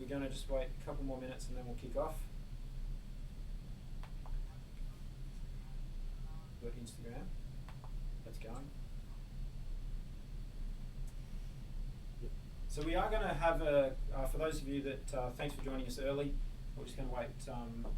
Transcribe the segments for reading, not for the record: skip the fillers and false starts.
going to just wait a couple more minutes and then we'll kick off. We've got Instagram. That's going. Yep. So we are going to have for those of you that, thanks for joining us early. We're just going to wait.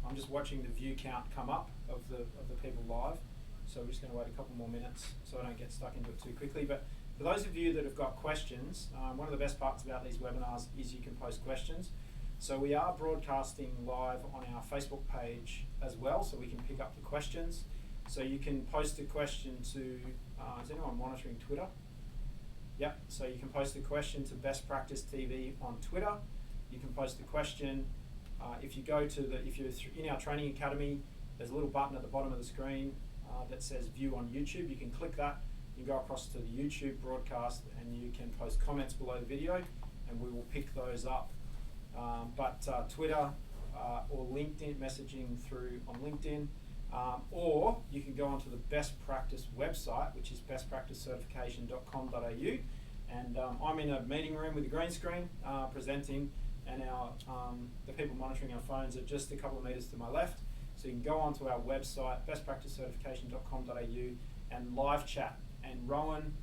I'm just watching the view count come up of the people live. So we're just going to wait a couple more minutes so I don't get stuck into it too quickly. But for those of you that have got questions, one of the best parts about these webinars is you can post questions. So we are broadcasting live on our Facebook page as well, so we can pick up the questions. So you can post a question to, is anyone monitoring Twitter? Yep, so you can post a question to Best Practice TV on Twitter. You can post a question, if you go to if you're in our training academy, there's a little button at the bottom of the screen that says view on YouTube. You can click that, you go across to the YouTube broadcast and you can post comments below the video and we will pick those up. But Twitter or LinkedIn, messaging through on LinkedIn, or you can go onto the Best Practice website, which is bestpracticecertification.com.au, and I'm in a meeting room with a green screen presenting, and the people monitoring our phones are just a couple of meters to my left. So you can go onto our website, bestpracticecertification.com.au, and live chat. And Rowan,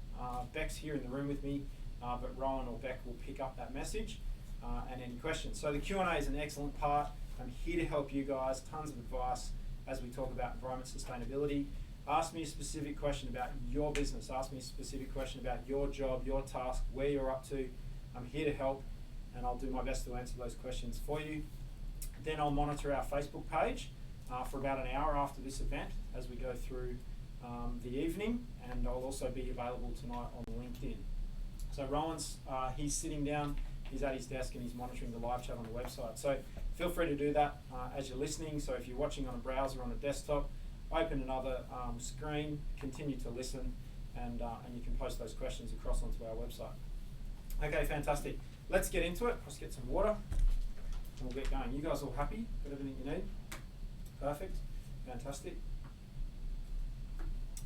Beck's here in the room with me, but Rowan or Beck will pick up that message and any questions. So the Q&A is an excellent part. I'm here to help you guys, tons of advice as we talk about environment sustainability. Ask me a specific question about your business. Ask me a specific question about your job, your task, where you're up to. I'm here to help, and I'll do my best to answer those questions for you. Then I'll monitor our Facebook page for about an hour after this event as we go through the evening, and I'll also be available tonight on LinkedIn. So Rowan's, he's sitting down, he's at his desk and he's monitoring the live chat on the website. So feel free to do that as you're listening. So if you're watching on a browser, on a desktop, open another screen, continue to listen, and you can post those questions across onto our website. Okay, fantastic. Let's get into it. Let's get some water and we'll get going. You guys all happy? Got everything you need? Perfect. Fantastic.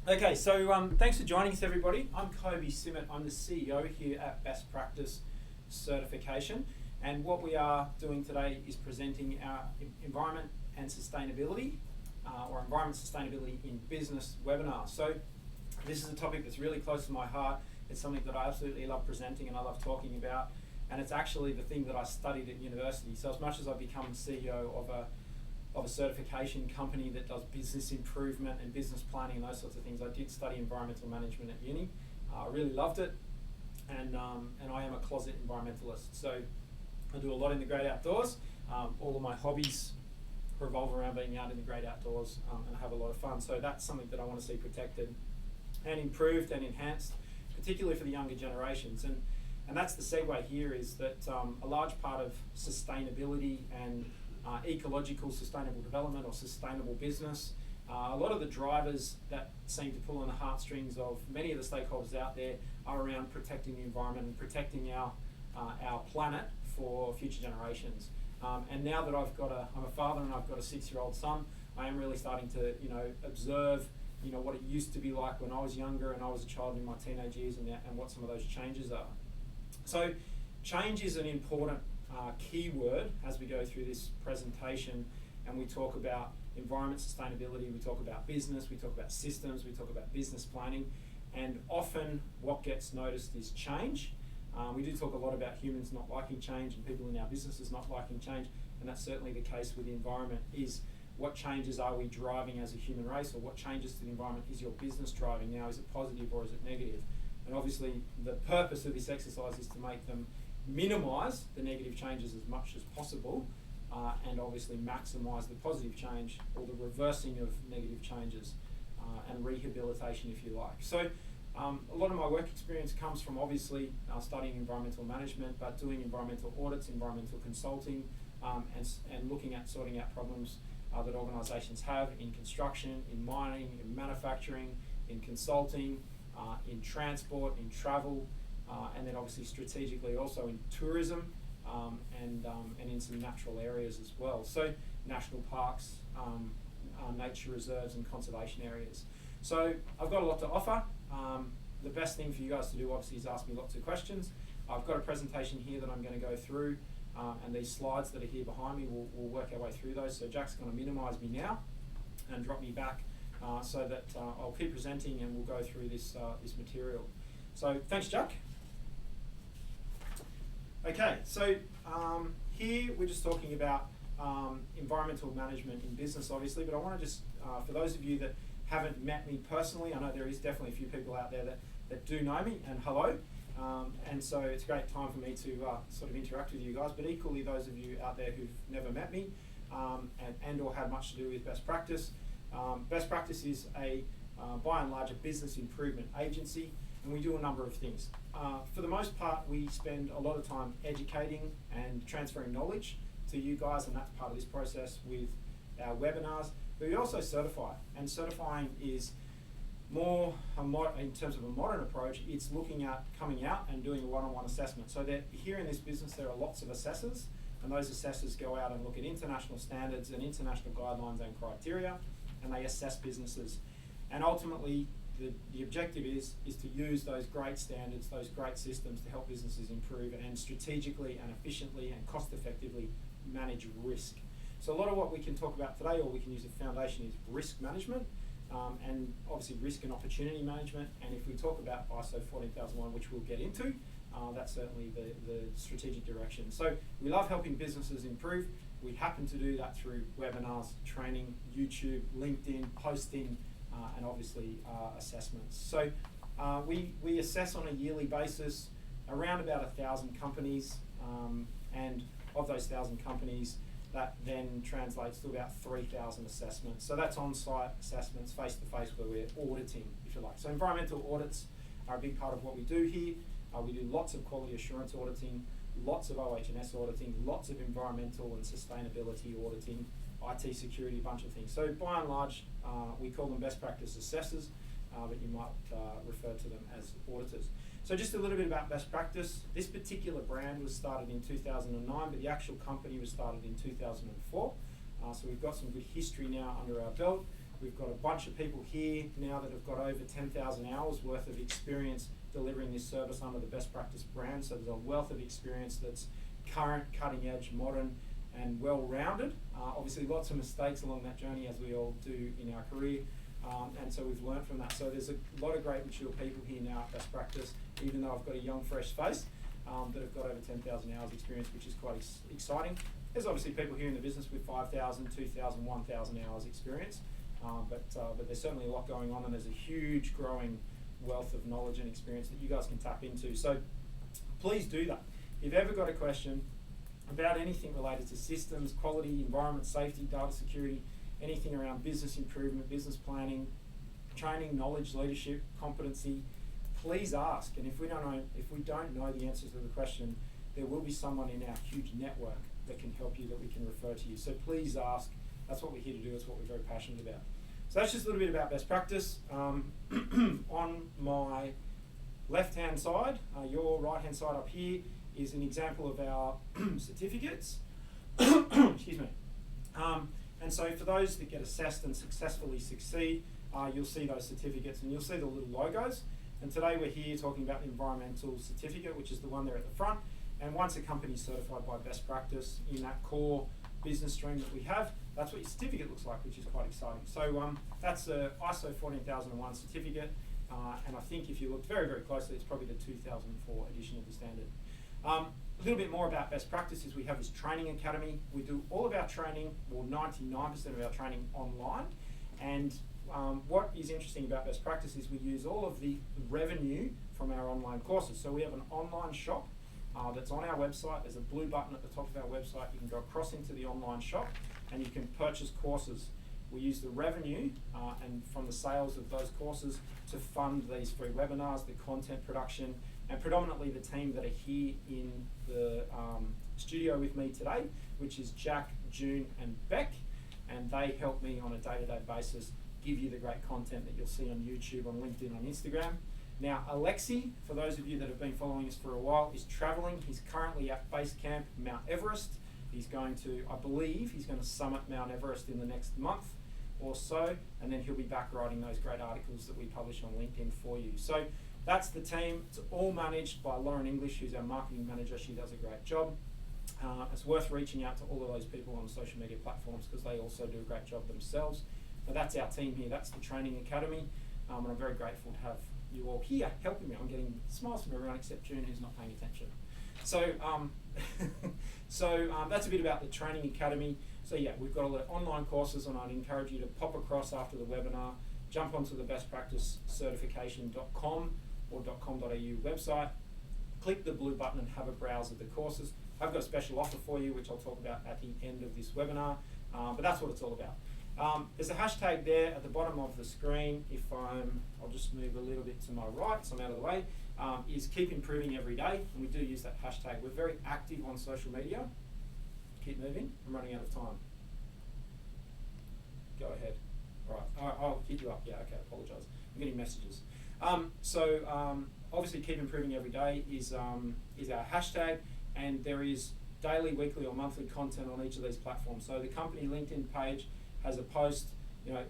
Okay, so thanks for joining us, everybody. I'm Kobi SImmat. I'm the CEO here at Best Practice Certification. And what we are doing today is presenting our environment and sustainability, or environment sustainability in business webinar. So this is a topic that's really close to my heart. It's something that I absolutely love presenting and I love talking about. And it's actually the thing that I studied at university. So as much as I've become CEO of a certification company that does business improvement and business planning and those sorts of things, I did study environmental management at uni. I really loved it, and I am a closet environmentalist. So I do a lot in the great outdoors. All of my hobbies revolve around being out in the great outdoors and have a lot of fun. So that's something that I want to see protected and improved and enhanced, particularly for the younger generations. And that's the segue here, is that a large part of sustainability and ecological sustainable development or sustainable business, a lot of the drivers that seem to pull on the heartstrings of many of the stakeholders out there are around protecting the environment and protecting our planet for future generations. And now that I'm a father and I've got a 6-year-old son, I am really starting to observe what it used to be like when I was younger and I was a child in my teenage years, and what some of those changes are. So change is an important keyword as we go through this presentation, and we talk about environment sustainability, we talk about business, we talk about systems, we talk about business planning, and often what gets noticed is change. We do talk a lot about humans not liking change and people in our businesses not liking change, and that's certainly the case with the environment. Is what changes are we driving as a human race, or what changes to the environment is your business driving now? Is it positive or is it negative? And obviously the purpose of this exercise is to make them minimise the negative changes as much as possible, and obviously maximise the positive change, or the reversing of negative changes, and rehabilitation, if you like. So a lot of my work experience comes from obviously studying environmental management, but doing environmental audits, environmental consulting, and looking at sorting out problems that organisations have in construction, in mining, in manufacturing, in consulting, in transport, in travel, and then obviously strategically also in tourism, and in some natural areas as well. So national parks, nature reserves and conservation areas. So I've got a lot to offer. The best thing for you guys to do obviously is ask me lots of questions. I've got a presentation here that I'm going to go through, and these slides that are here behind me, we'll work our way through those. So Jack's going to minimise me now and drop me back so that I'll keep presenting and we'll go through this material. So thanks, Jack. Okay, so here we're just talking about environmental management in business, obviously, but I want to just, for those of you that haven't met me personally, I know there is definitely a few people out there that do know me, and hello. And so it's a great time for me to sort of interact with you guys, but equally those of you out there who've never met me and or had much to do with Best Practice. Best Practice is by and large, a business improvement agency, and we do a number of things. For the most part, we spend a lot of time educating and transferring knowledge to you guys, and that's part of this process with our webinars. But we also certify, and certifying is more in terms of a modern approach. It's looking at coming out and doing a one-on-one assessment. So that here in this business, there are lots of assessors, and those assessors go out and look at international standards and international guidelines and criteria, and they assess businesses. And ultimately, the objective is to use those great standards, those great systems to help businesses improve and strategically and efficiently and cost effectively manage risk. So a lot of what we can talk about today, or we can use a foundation, is risk management, and obviously risk and opportunity management. And if we talk about ISO 14001, which we'll get into, that's certainly the strategic direction. So we love helping businesses improve. We happen to do that through webinars, training, YouTube, LinkedIn, posting, and obviously assessments. So we assess on a yearly basis around about 1,000 companies, and of those 1,000 companies, that then translates to about 3,000 assessments. So that's on-site assessments, face-to-face, where we're auditing, if you like. So environmental audits are a big part of what we do here. We do lots of quality assurance auditing, lots of OH&S auditing, lots of environmental and sustainability auditing, IT security, a bunch of things. So by and large, we call them best practice assessors, but you might refer to them as auditors. So just a little bit about best practice. This particular brand was started in 2009, but the actual company was started in 2004. So we've got some good history now under our belt. We've got a bunch of people here now that have got over 10,000 hours worth of experience delivering this service under the best practice brand. So there's a wealth of experience that's current, cutting edge, modern, and well-rounded. Obviously lots of mistakes along that journey, as we all do in our career. And so we've learned from that. So there's a lot of great mature people here now at Best Practice, even though I've got a young, fresh face, that have got over 10,000 hours experience, which is quite exciting. There's obviously people here in the business with 5,000, 2,000, 1,000 hours experience, but there's certainly a lot going on, and there's a huge growing wealth of knowledge and experience that you guys can tap into. So please do that. If you've ever got a question about anything related to systems, quality, environment, safety, data security, anything around business improvement, business planning, training, knowledge, leadership, competency, please ask. And if we don't know the answers to the question, there will be someone in our huge network that can help you, that we can refer to you. So please ask. That's what we're here to do. It's what we're very passionate about. So that's just a little bit about best practice. On my left-hand side, your right-hand side up here is an example of our certificates. Excuse me. And so for those that get assessed and successfully succeed, you'll see those certificates and you'll see the little logos. And today we're here talking about the environmental certificate, which is the one there at the front. And once a company is certified by best practice in that core business stream that we have, that's what your certificate looks like, which is quite exciting. So that's a ISO 14001 certificate. And I think if you look very, very closely, it's probably the 2004 edition of the standard. A little bit more about best practices. We have this training academy. We do all of our training, or 99% of our training, online. And what is interesting about best practice is we use all of the revenue from our online courses. So we have an online shop that's on our website. There's a blue button at the top of our website. You can go across into the online shop and you can purchase courses. We use the revenue and from the sales of those courses to fund these free webinars, the content production, and predominantly the team that are here in the studio with me today, which is Jack, June, and Beck, and they help me on a day-to-day basis give you the great content that you'll see on YouTube, on LinkedIn, on Instagram. Now, Alexi, for those of you that have been following us for a while, is traveling. He's currently at base camp Mount Everest. He's going to, I believe, he's going to summit Mount Everest in the next month or so, and then he'll be back writing those great articles that we publish on LinkedIn for you. So that's the team. It's all managed by Lauren English, who's our marketing manager. She does a great job. It's worth reaching out to all of those people on social media platforms because they also do a great job themselves. But that's our team here. That's the Training Academy. And I'm very grateful to have you all here helping me. I'm getting smiles from everyone except June, who's not paying attention. So, that's a bit about the Training Academy. So yeah, we've got all the online courses, and I'd encourage you to pop across after the webinar, jump onto the bestpracticecertification.com or .com.au website, click the blue button and have a browse of the courses. I've got a special offer for you, which I'll talk about at the end of this webinar, but that's what it's all about. There's a hashtag there at the bottom of the screen. I'll just move a little bit to my right, so I'm out of the way, is keep improving every day, and we do use that hashtag. We're very active on social media. Keep moving, I'm running out of time. Go ahead. All right, I'll hit you up. Yeah, okay, apologise. I'm getting messages. Obviously keep improving every day is our hashtag, and there is daily, weekly or monthly content on each of these platforms. So the company LinkedIn page has a post,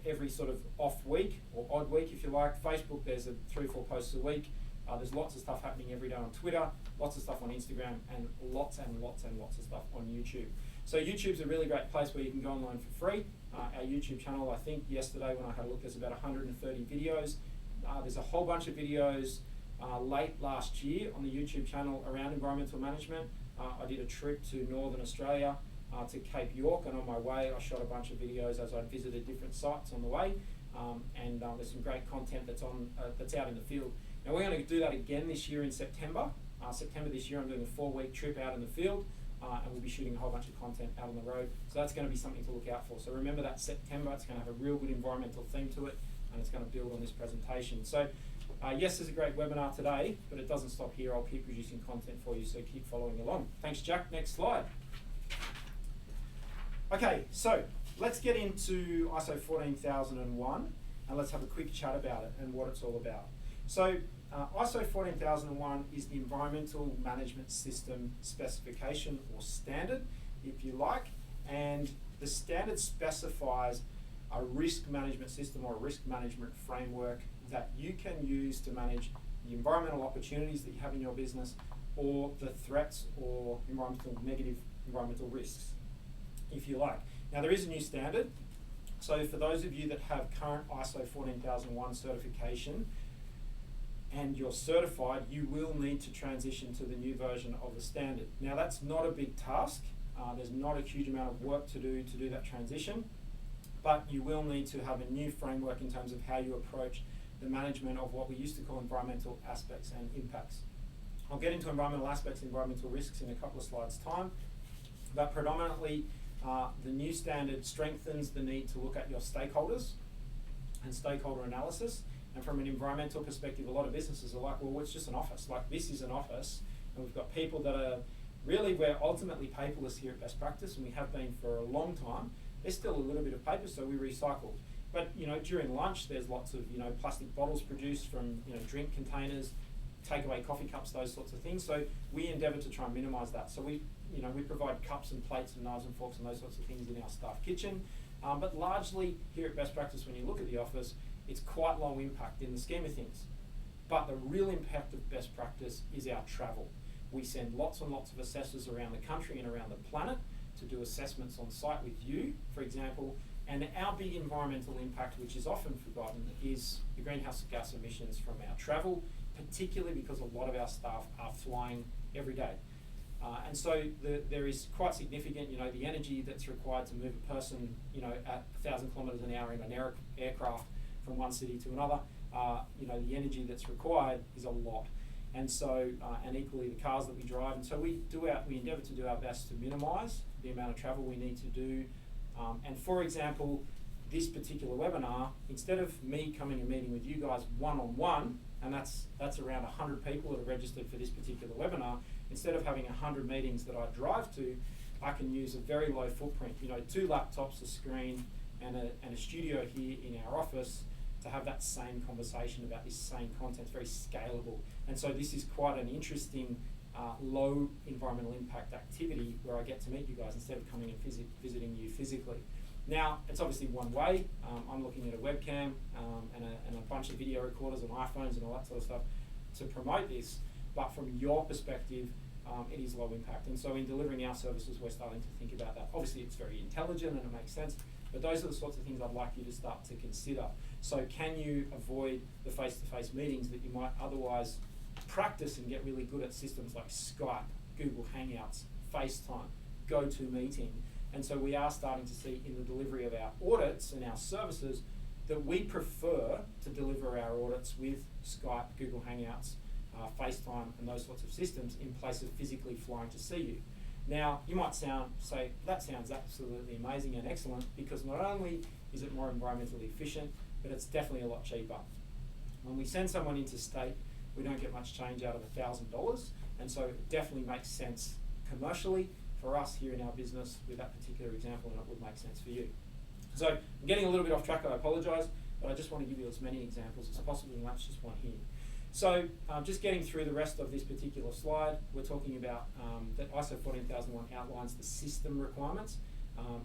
every sort of off week or odd week, if you like. Facebook, there's 3 or 4 posts a week. There's lots of stuff happening every day on Twitter, lots of stuff on Instagram, and lots and lots and lots of stuff on YouTube. So YouTube's a really great place where you can go online for free. Our YouTube channel, I think yesterday when I had a look, there's about 130 videos. There's a whole bunch of videos late last year on the YouTube channel around environmental management. I did a trip to Northern Australia to Cape York, and on my way I shot a bunch of videos as I visited different sites on the way, and there's some great content that's out in the field. Now we're going to do that again this year in September. September this year I'm doing a 4-week trip out in the field, and we'll be shooting a whole bunch of content out on the road. So that's going to be something to look out for. So remember that September, it's going to have a real good environmental theme to it, and it's going to build on this presentation. So yes, there's a great webinar today, but it doesn't stop here. I'll keep producing content for you, so keep following along. Thanks, Jack. Next slide. Okay, so let's get into ISO 14001, and let's have a quick chat about it and what it's all about. So ISO 14001 is the Environmental Management System Specification, or standard, if you like, and the standard specifies a risk management system or a risk management framework that you can use to manage the environmental opportunities that you have in your business, or the threats or negative environmental risks, if you like. Now there is a new standard, so for those of you that have current ISO 14001 certification and you're certified, you will need to transition to the new version of the standard. Now that's not a big task, there's not a huge amount of work to do that transition, but you will need to have a new framework in terms of how you approach the management of what we used to call environmental aspects and impacts. I'll get into environmental aspects and environmental risks in a couple of slides' time, but predominantly the new standard strengthens the need to look at your stakeholders and stakeholder analysis. And from an environmental perspective, a lot of businesses are like, well, it's just an office. Like, this is an office, and we've got people that are really, we're ultimately paperless here at Best Practice, and we have been for a long time. There's still a little bit of paper, so we recycle. But during lunch, there's lots of plastic bottles produced from drink containers, takeaway coffee cups, those sorts of things. So we endeavour to try and minimise that. So we provide cups and plates and knives and forks and those sorts of things in our staff kitchen. But largely here at Best Practice, when you look at the office, it's quite low impact in the scheme of things. But the real impact of Best Practice is our travel. We send lots and lots of assessors around the country and around the planet to do assessments on site with you, for example. And our big environmental impact, which is often forgotten, is the greenhouse gas emissions from our travel, particularly because a lot of our staff are flying every day. And so there is quite significant, the energy that's required to move a person, at 1,000 kilometres an hour in an aircraft from one city to another. The energy that's required is a lot. And so, and equally the cars that we drive. And so we endeavour to do our best to minimise the amount of travel we need to do. And for example, this particular webinar, instead of me coming and meeting with you guys one-on-one, and that's around 100 people that are registered for this particular webinar, instead of having 100 meetings that I drive to, I can use a very low footprint, 2 laptops, a screen, and a studio here in our office to have that same conversation about this same content. It's very scalable. And so this is quite an interesting low environmental impact activity where I get to meet you guys instead of coming and visiting you physically. Now, it's obviously one way. I'm looking at a webcam and a bunch of video recorders on iPhones and all that sort of stuff to promote this. But from your perspective, it is low impact. And so in delivering our services, we're starting to think about that. Obviously, it's very intelligent and it makes sense, but those are the sorts of things I'd like you to start to consider. So can you avoid the face-to-face meetings that you might otherwise practice and get really good at systems like Skype, Google Hangouts, FaceTime, GoToMeeting? And so we are starting to see in the delivery of our audits and our services that we prefer to deliver our audits with Skype, Google Hangouts, FaceTime and those sorts of systems in place of physically flying to see you. Now, you might say, that sounds absolutely amazing and excellent, because not only is it more environmentally efficient, but it's definitely a lot cheaper. When we send someone into state, we don't get much change out of $1,000, and so it definitely makes sense commercially for us here in our business with that particular example, and it would make sense for you. So I'm getting a little bit off track, I apologise, but I just want to give you as many examples as possible, and that's just one here. So just getting through the rest of this particular slide, we're talking about that ISO 14001 outlines the system requirements,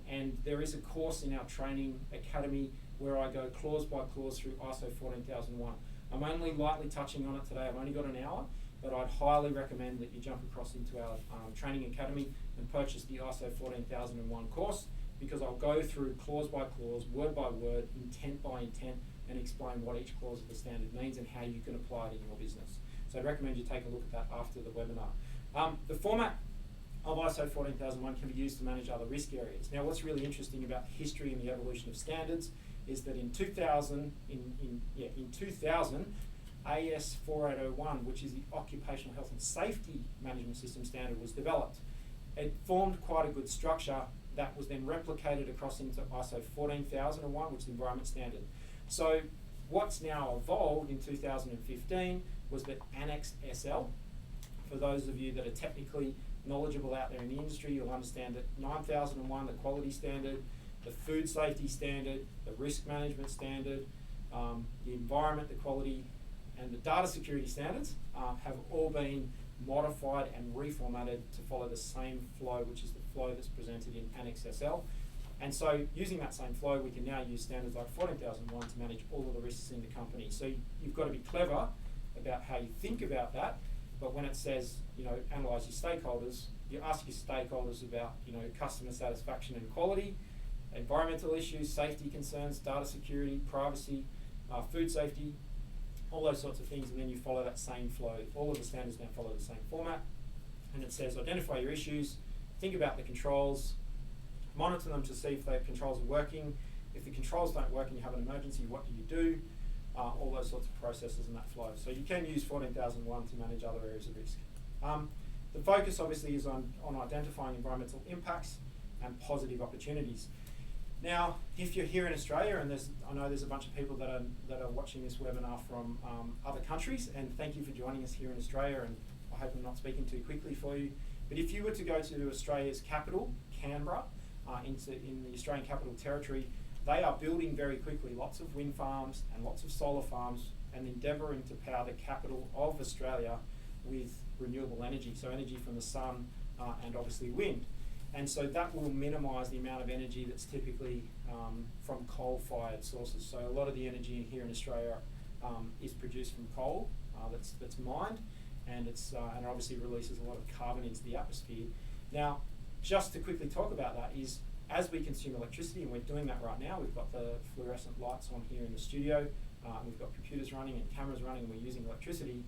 and there is a course in our training academy where I go clause by clause through ISO 14001. I'm only lightly touching on it today, I've only got an hour, but I'd highly recommend that you jump across into our training academy and purchase the ISO 14001 course, because I'll go through clause by clause, word by word, intent by intent, and explain what each clause of the standard means and how you can apply it in your business. So I'd recommend you take a look at that after the webinar. The format of ISO 14001 can be used to manage other risk areas. Now, what's really interesting about the history and the evolution of standards is that in 2000, AS 4801, which is the Occupational Health and Safety Management System standard, was developed. It formed quite a good structure that was then replicated across into ISO 14001, which is the environment standard. So what's now evolved in 2015 was that Annex SL. For those of you that are technically knowledgeable out there in the industry, you'll understand that 9001, the quality standard, the food safety standard, the risk management standard, the environment, the quality, and the data security standards have all been modified and reformatted to follow the same flow, which is the flow that's presented in Annex SL. And so using that same flow, we can now use standards like 14001 to manage all of the risks in the company. So you've got to be clever about how you think about that, but when it says, analyse your stakeholders, you ask your stakeholders about, customer satisfaction and quality, environmental issues, safety concerns, data security, privacy, food safety, all those sorts of things, and then you follow that same flow. All of the standards now follow the same format, and it says identify your issues, think about the controls, monitor them to see if the controls are working. If the controls don't work and you have an emergency, what do you do? All those sorts of processes and that flow. So you can use 14001 to manage other areas of risk. The focus obviously is on identifying environmental impacts and positive opportunities. Now, if you're here in Australia, and I know there's a bunch of people that are watching this webinar from other countries, and thank you for joining us here in Australia, and I hope I'm not speaking too quickly for you. But if you were to go to Australia's capital, Canberra, in the Australian Capital Territory, they are building very quickly lots of wind farms and lots of solar farms, and endeavouring to power the capital of Australia with renewable energy, so energy from the sun and obviously wind. And so that will minimise the amount of energy that's typically from coal-fired sources. So a lot of the energy here in Australia is produced from coal that's mined, and it obviously releases a lot of carbon into the atmosphere. Now, just to quickly talk about that is, as we consume electricity, and we're doing that right now, we've got the fluorescent lights on here in the studio, we've got computers running and cameras running, and we're using electricity.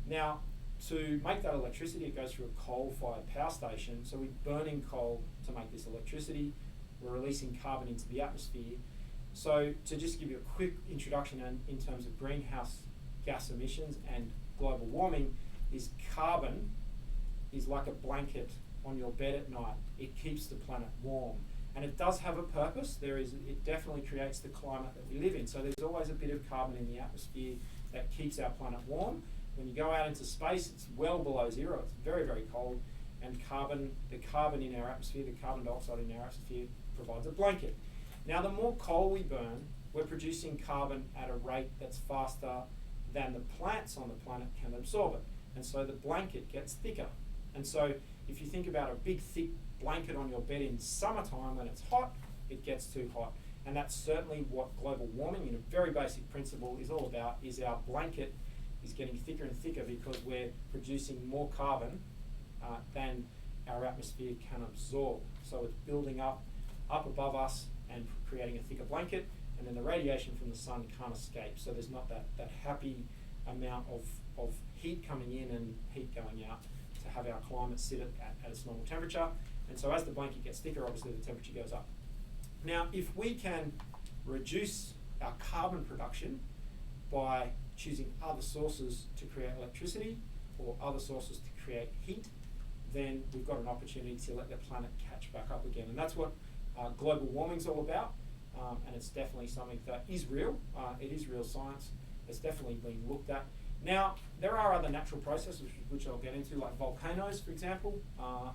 Now, to make that electricity, it goes through a coal-fired power station, so we're burning coal to make this electricity. We're releasing carbon into the atmosphere. So to just give you a quick introduction in terms of greenhouse gas emissions and global warming, is carbon is like a blanket on your bed at night. It keeps the planet warm, and it does have a purpose. It definitely creates the climate that we live in. So there's always a bit of carbon in the atmosphere that keeps our planet warm. When you go out into space, it's well below zero. It's very, very cold, and the carbon in our atmosphere, the carbon dioxide in our atmosphere, provides a blanket. Now, the more coal we burn, we're producing carbon at a rate that's faster than the plants on the planet can absorb it, and so the blanket gets thicker. And so if you think about a big thick blanket on your bed in summertime when it's hot, it gets too hot. And that's certainly what global warming, in a very basic principle, is all about, is our blanket is getting thicker and thicker because we're producing more carbon than our atmosphere can absorb. So it's building up above us and creating a thicker blanket, and then the radiation from the sun can't escape. So there's not that happy amount of heat coming in and heat going out to have our climate sit at its normal temperature. And so as the blanket gets thicker, obviously the temperature goes up. Now, if we can reduce our carbon production by choosing other sources to create electricity or other sources to create heat, then we've got an opportunity to let the planet catch back up again. And that's what global warming is all about. And it's definitely something that is real. It is real science. It's definitely being looked at. Now, there are other natural processes which I'll get into, like volcanoes, for example.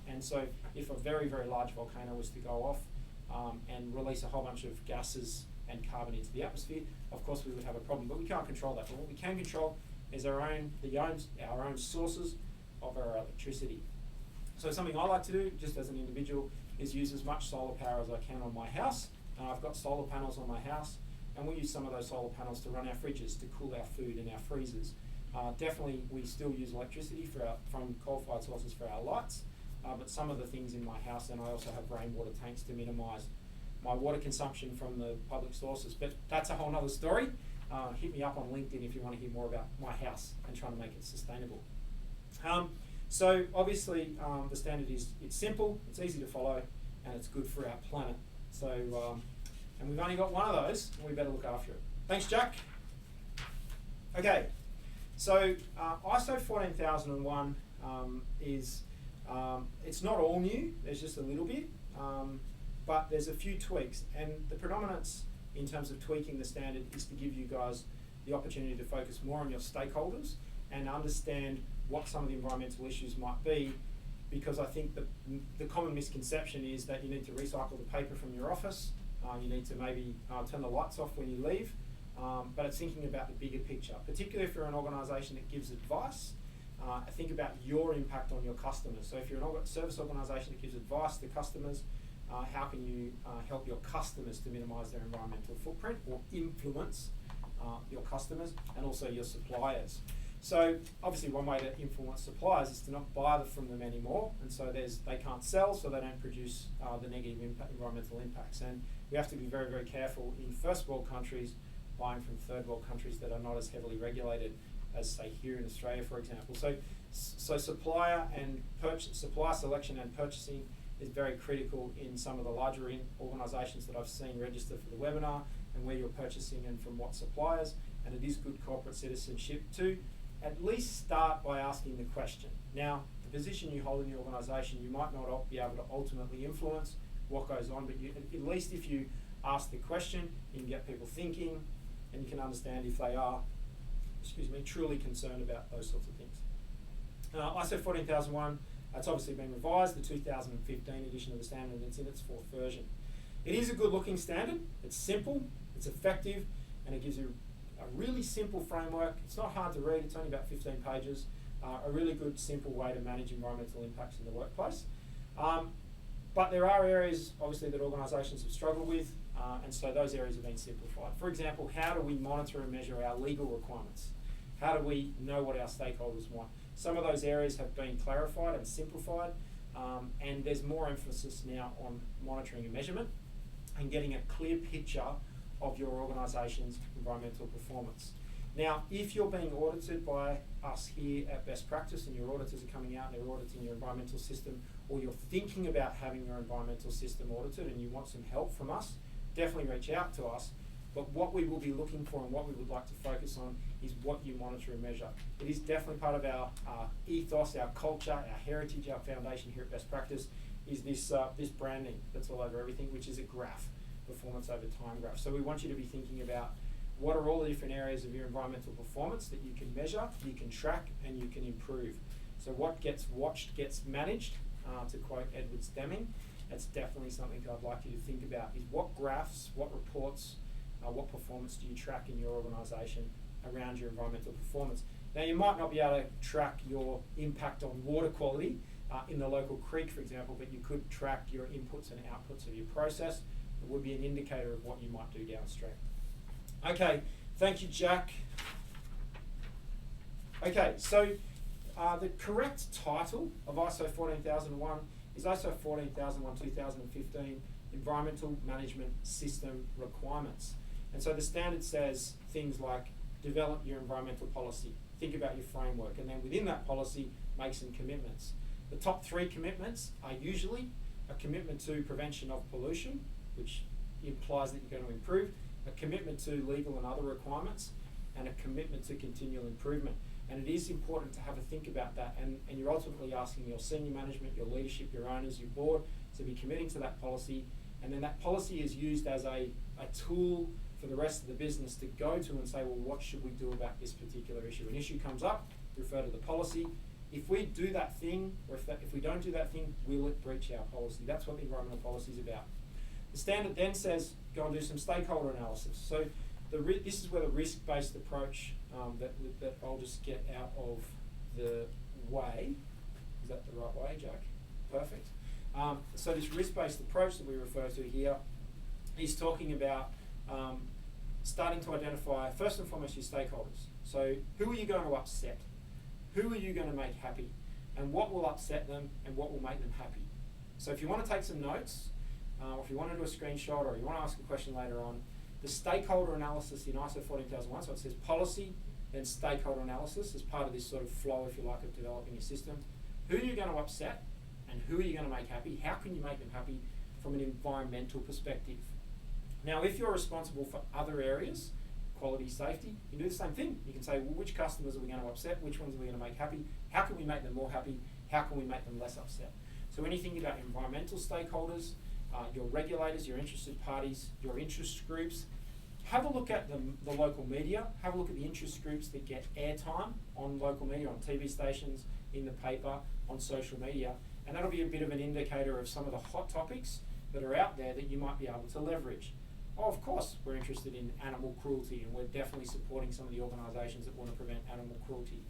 And so if a very, very large volcano was to go off and release a whole bunch of gases and carbon into the atmosphere, of course we would have a problem. But we can't control that. But what we can control is our own sources of our electricity. So something I like to do, just as an individual, is use as much solar power as I can on my house. I've got solar panels on my house, and we use some of those solar panels to run our fridges, to cool our food and our freezers. Definitely, we still use electricity from coal-fired sources for our lights, but some of the things in my house, and I also have rainwater tanks to minimise my water consumption from the public sources. But that's a whole other story. Hit me up on LinkedIn if you want to hear more about my house and trying to make it sustainable. So obviously, the standard it's simple, it's easy to follow, and it's good for our planet. So, and we've only got one of those, and we better look after it. Thanks, Jack. Okay, so ISO 14001 is, it's not all new, there's just a little bit, but there's a few tweaks, and the predominance in terms of tweaking the standard is to give you guys the opportunity to focus more on your stakeholders and understand what some of the environmental issues might be, because I think the common misconception is that you need to recycle the paper from your office, you need to maybe turn the lights off when you leave, but it's thinking about the bigger picture, particularly if you're an organisation that gives advice. Think about your impact on your customers. So if you're a service organisation that gives advice to customers, how can you help your customers to minimise their environmental footprint or influence your customers and also your suppliers? So obviously one way to influence suppliers is to not buy from them anymore, and so they can't sell, so they don't produce the negative environmental impacts. And we have to be very, very careful in first world countries buying from third world countries that are not as heavily regulated as, say, here in Australia, for example. So supplier selection and purchasing is very critical in some of the larger organisations that I've seen register for the webinar, and where you're purchasing and from what suppliers. And it is good corporate citizenship to at least start by asking the question. Now, the position you hold in the organisation, you might not be able to ultimately influence what goes on, but at least if you ask the question, you can get people thinking, and you can understand if they are, truly concerned about those sorts of things. ISO 14001, it's obviously been revised, the 2015 edition of the standard, and it's in its fourth version. It is a good looking standard, it's simple, it's effective, and it gives you a really simple framework. It's not hard to read, it's only about 15 pages. A really good, simple way to manage environmental impacts in the workplace. But there are areas, obviously, that organisations have struggled with, and so those areas have been simplified. For example, how do we monitor and measure our legal requirements? How do we know what our stakeholders want? Some of those areas have been clarified and simplified, and there's more emphasis now on monitoring and measurement and getting a clear picture of your organisation's environmental performance. Now, if you're being audited by us here at Best Practice and your auditors are coming out and they're auditing your environmental system, or you're thinking about having your environmental system audited and you want some help from us, definitely reach out to us. But what we will be looking for and what we would like to focus on is what you monitor and measure. It is definitely part of our ethos, our culture, our heritage, our foundation here at Best Practice, is this branding that's all over everything, which is a graph. Performance over time graph. So we want you to be thinking about what are all the different areas of your environmental performance that you can measure, you can track, and you can improve. So what gets watched gets managed, to quote Edward Deming. That's definitely something I'd like you to think about, is what graphs, what reports, what performance do you track in your organisation around your environmental performance. Now, you might not be able to track your impact on water quality in the local creek, for example, but you could track your inputs and outputs of your process. It would be an indicator of what you might do downstream. Okay, thank you, Jack. Okay, so The correct title of ISO 14001 is ISO 14001-2015 Environmental Management System Requirements. And so the standard says things like develop your environmental policy, think about your framework, and then within that policy, make some commitments. The top 3 commitments are usually a commitment to prevention of pollution, which implies that you're going to improve, a commitment to legal and other requirements, and a commitment to continual improvement. And it is important to have a think about that, and you're ultimately asking your senior management, your leadership, your owners, your board to be committing to that policy, and then that policy is used as a tool for the rest of the business to go to and say, well, what should we do about this particular issue? An issue comes up, refer to the policy. If we do that thing, or if we don't do that thing, will it breach our policy? That's what the environmental policy is about. The standard then says, go and do some stakeholder analysis. So this is where the risk-based approach that I'll just get out of the way. Is that the right way, Jack? Perfect. So this risk-based approach that we refer to here is talking about starting to identify, first and foremost, your stakeholders. So who are you going to upset? Who are you going to make happy? And what will upset them and what will make them happy? So if you want to take some notes, or if you want to do a screenshot, or you want to ask a question later on, the stakeholder analysis in ISO 14001, so it says policy, then stakeholder analysis as part of this sort of flow, if you like, of developing a system. Who are you going to upset and who are you going to make happy? How can you make them happy from an environmental perspective? Now, if you're responsible for other areas, quality, safety, you can do the same thing. You can say, well, which customers are we going to upset? Which ones are we going to make happy? How can we make them more happy? How can we make them less upset? So anything about environmental stakeholders, your regulators, your interested parties, your interest groups, have a look at the local media, have a look at the interest groups that get airtime on local media, on TV stations, in the paper, on social media, and that'll be a bit of an indicator of some of the hot topics that are out there that you might be able to leverage. Oh, of course, we're interested in animal cruelty, and we're definitely supporting some of the organisations that want to prevent animal cruelty.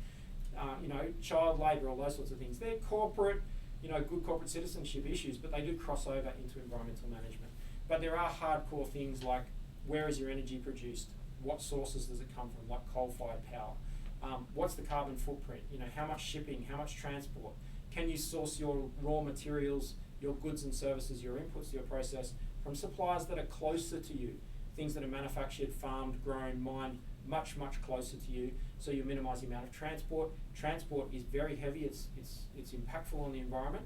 Child labour, all those sorts of things. They're corporate, good corporate citizenship issues, but they do cross over into environmental management. But there are hardcore things like, where is your energy produced? What sources does it come from, like coal-fired power? What's the carbon footprint? How much shipping, how much transport? Can you source your raw materials, your goods and services, your inputs to your process from suppliers that are closer to you? Things that are manufactured, farmed, grown, mined, much, much closer to you, so you minimise the amount of transport. Transport is very heavy, it's impactful on the environment,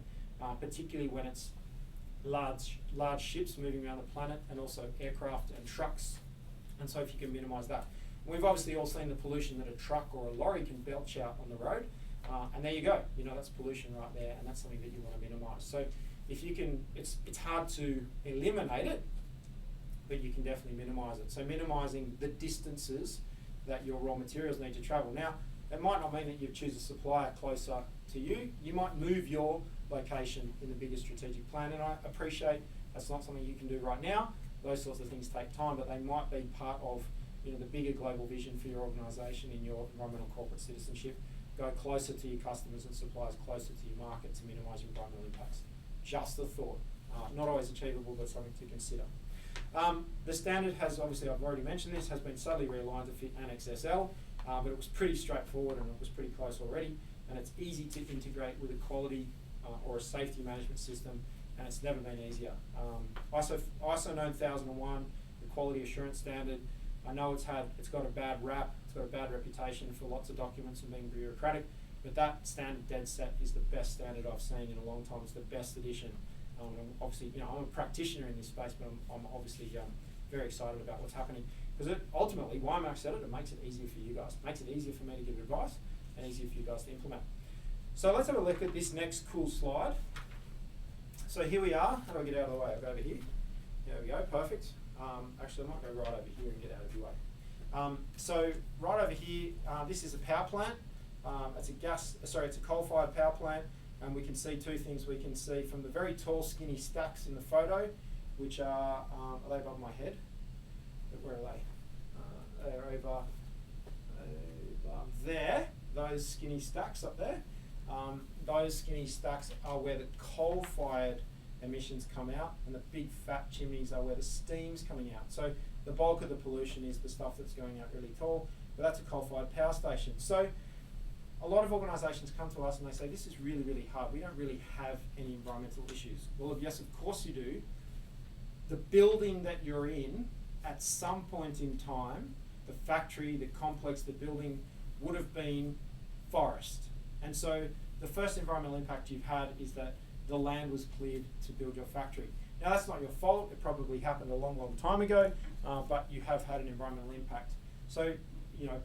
particularly when it's large ships moving around the planet, and also aircraft and trucks, and so if you can minimise that. We've obviously all seen the pollution that a truck or a lorry can belch out on the road, and there you go, that's pollution right there, and that's something that you want to minimise. So if you can, it's hard to eliminate it, but you can definitely minimise it. So minimising the distances that your raw materials need to travel. Now, it might not mean that you choose a supplier closer to you. You might move your location in the bigger strategic plan, and I appreciate that's not something you can do right now. Those sorts of things take time, but they might be part of the bigger global vision for your organisation in your environmental corporate citizenship. Go closer to your customers and suppliers, closer to your market to minimise your environmental impacts. Just a thought. Not always achievable, but something to consider. The standard has, obviously I've already mentioned this, has been subtly realigned to fit Annex SL, but it was pretty straightforward and it was pretty close already, and it's easy to integrate with a quality or a safety management system, and it's never been easier. ISO 9001, the quality assurance standard, I know it's got a bad rap, it's got a bad reputation for lots of documents and being bureaucratic, but that standard dead set is the best standard I've seen in a long time. It's the best edition. Obviously, I'm a practitioner in this space, but I'm obviously very excited about what's happening, because ultimately, why I'm excited, it makes it easier for you guys. It makes it easier for me to give advice and easier for you guys to implement. So let's have a look at this next cool slide. So here we are. How do I get out of the way? I'll go over here. There we go, perfect. Actually, I might go right over here and get out of your way. So right over here, this is a power plant. It's a coal-fired power plant. And we can see two things. We can see from the very tall, skinny stacks in the photo, which are they above my head? Where are they? They're over there. Those skinny stacks up there. Those skinny stacks are where the coal-fired emissions come out, and the big fat chimneys are where the steam's coming out. So the bulk of the pollution is the stuff that's going out really tall, but that's a coal-fired power station. So a lot of organisations come to us and they say, this is really, really hard. We don't really have any environmental issues. Well, yes, of course you do. The building that you're in, at some point in time, the factory, the complex, the building would have been forest. And so the first environmental impact you've had is that the land was cleared to build your factory. Now that's not your fault, it probably happened a long, long time ago, but you have had an environmental impact. So,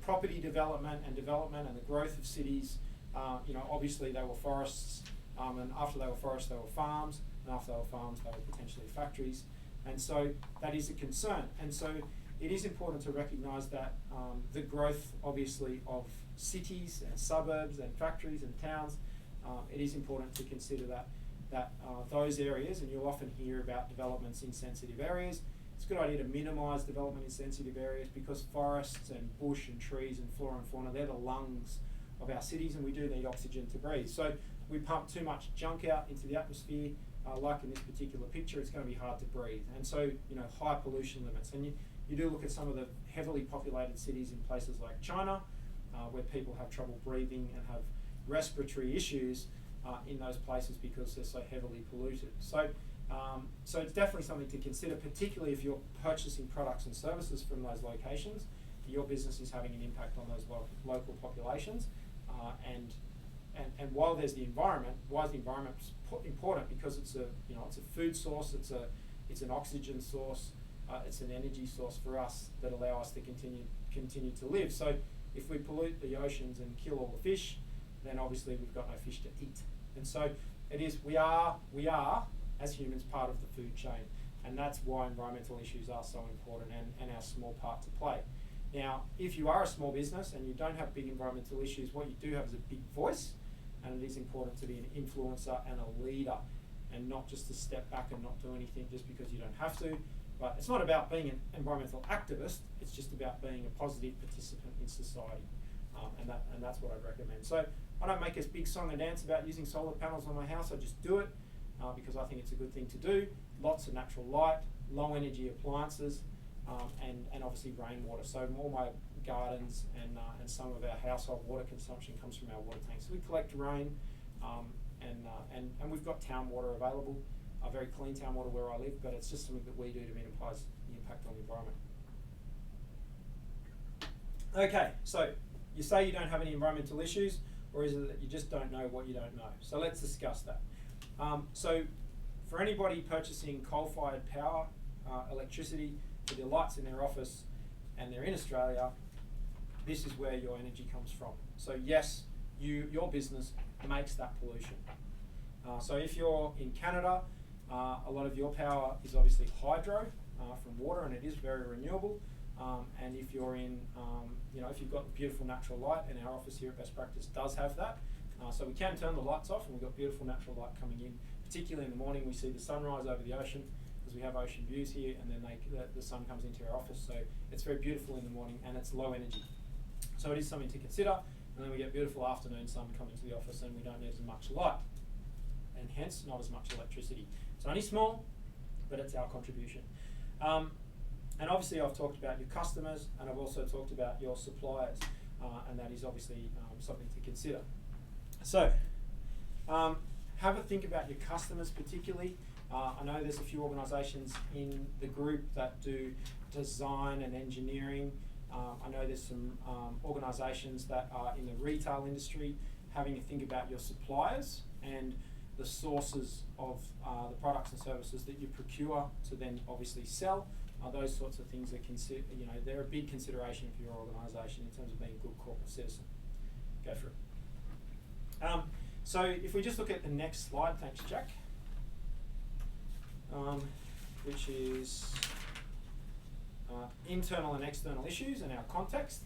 property development and the growth of cities, obviously they were forests, and after they were forests they were farms, and after they were farms they were potentially factories. And so that is a concern. And so it is important to recognise that the growth, obviously, of cities and suburbs and factories and towns, it is important to consider that those areas, and you'll often hear about developments in sensitive areas. It's a good idea to minimise development in sensitive areas because forests and bush and trees and flora and fauna, they're the lungs of our cities, and we do need oxygen to breathe. So we pump too much junk out into the atmosphere, like in this particular picture, it's going to be hard to breathe. And so, high pollution limits. And you do look at some of the heavily populated cities in places like China, where people have trouble breathing and have respiratory issues in those places because they're so heavily polluted. So it's definitely something to consider, particularly if you're purchasing products and services from those locations. Your business is having an impact on those local populations. And while there's the environment, why is the environment important? Because it's a food source, it's an oxygen source, it's an energy source for us that allow us to continue to live. So if we pollute the oceans and kill all the fish, then obviously we've got no fish to eat. And so we are as humans part of the food chain, and that's why environmental issues are so important and our small part to play. Now, if you are a small business and you don't have big environmental issues, what you do have is a big voice, and it is important to be an influencer and a leader, and not just to step back and not do anything just because you don't have to. But it's not about being an environmental activist, it's just about being a positive participant in society. And that's what I'd recommend. So I don't make a big song and dance about using solar panels on my house, I just do it because I think it's a good thing to do. Lots of natural light, low energy appliances, and obviously rainwater. So all my gardens and some of our household water consumption comes from our water tanks. So we collect rain, and we've got town water available, very clean town water where I live, but it's just something that we do to minimise the impact on the environment. Okay, so you say you don't have any environmental issues, or is it that you just don't know what you don't know? So let's discuss that. So for anybody purchasing coal-fired power, electricity for their lights in their office, and they're in Australia, this is where your energy comes from. So yes, your business makes that pollution. So if you're in Canada, a lot of your power is obviously hydro from water, and it is very renewable. And if you're in, if you've got beautiful natural light, and our office here at Best Practice does have that, so we can turn the lights off, and we've got beautiful natural light coming in. Particularly in the morning, we see the sunrise over the ocean because we have ocean views here, and then the sun comes into our office. So it's very beautiful in the morning, and it's low energy. So it is something to consider. And then we get beautiful afternoon sun coming to the office, and we don't need as much light, and hence not as much electricity. It's only small, but it's our contribution. And obviously I've talked about your customers, and I've also talked about your suppliers, and that is obviously something to consider. So have a think about your customers particularly. I know there's a few organisations in the group that do design and engineering. I know there's some organisations that are in the retail industry, having a think about your suppliers and the sources of the products and services that you procure to then obviously sell. Those sorts of things are they're a big consideration for your organisation in terms of being a good corporate citizen. Go for it. So if we just look at the next slide, thanks Jack, which is internal and external issues and our context,